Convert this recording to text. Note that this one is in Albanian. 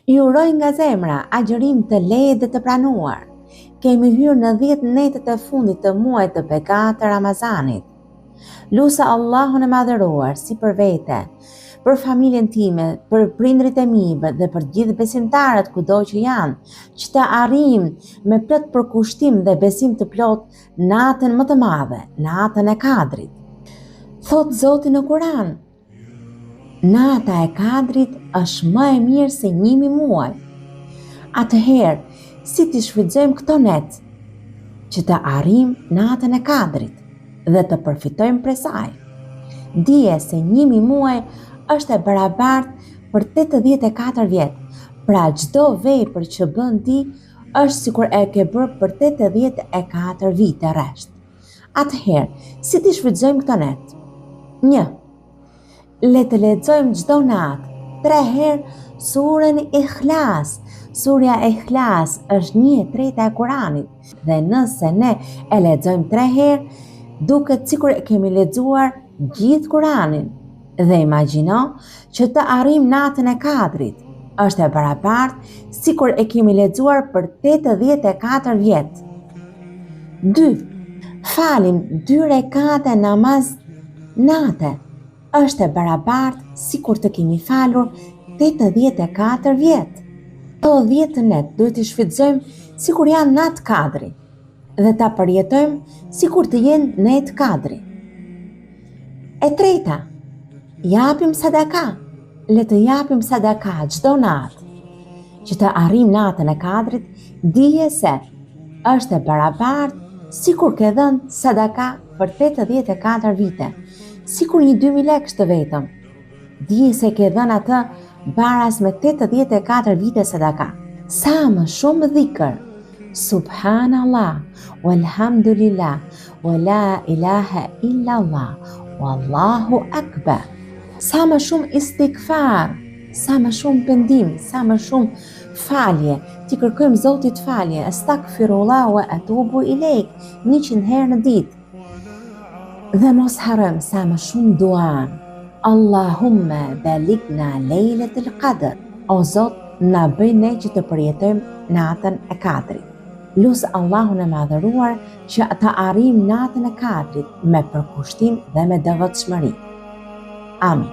Ju uroj nga zemra agjërim të lehtë dhe të pranuar. Kemi hyrë në 10 netët e fundit të muajit të begat të Ramazanit. Lusa Allahun e madhëruar si për vete, për familjen time, për prindrit e mi dhe për gjithë besimtarët kudo që janë, që të arrijmë me plot përkushtim dhe besim të plot natën më të madhe, natën e Kadrit. Thot Zoti në Kur'an, nata e Kadrit është më e mirë se 1000 muaj. Atëherë, si të shfrytëzojmë këto net që të arrijmë natën e Kadrit dhe të përfitojmë prej saj? Dije se 1000 muaj është e barabartë për 84 vjet. Pra çdo vepër që bën ti është sikur e ke bërë për 84 vite rresht. Atëherë, si të shfrytëzojmë këto net? 1. Le të lexojmë çdo natë 3 herë surën Ikhlas. Surja Ikhlas është 1/3 e Kuranit dhe nëse ne e lexojmë 3 herë, duket sikur e kemi lexuar gjithë Kuranin. Dhe imagjino që të arrijmë natën e Kadrit. Është e barabartë sikur e kemi lexuar për 84 vjet. 2. Falim 2 rekate namaz nate. Është e barabartë sikur të kemi falur 84 vjet. Këto 10 net duhet i shfrytëzojmë sikur janë natë Kadri dhe ta përjetojmë sikur të jenë net Kadri. E treta, japim sadaka. Le të japim sadaka çdo natë. Që të arrijmë natën e Kadrit, dije se është e barabartë sikur ke dhënë sadaka për 84 vite, sikur një 2000 lekë të vetëm. Dije se ke dhënë atë baras me 84 vite sadaka. Sa më shumë dhikr, subhanallah, walhamdulillah, wa la ilaha illallah, wallahu akbar. Sa më shumë istighfar, sa më shumë pendim, sa më shumë falje, ti kërkojmë Zotit falje, astaghfirullah wa atubu ilejk 100 herë në ditë. Dhe mos harëm sa më shumë duan. Allahumma baligna lejletul qadr. O Zot, na bëj ne që të përjetojmë natën e Kadrit. Lusë Allahun e madhëruar që të arrijmë natën e Kadrit me përkushtim dhe me devotshmëri. Amin.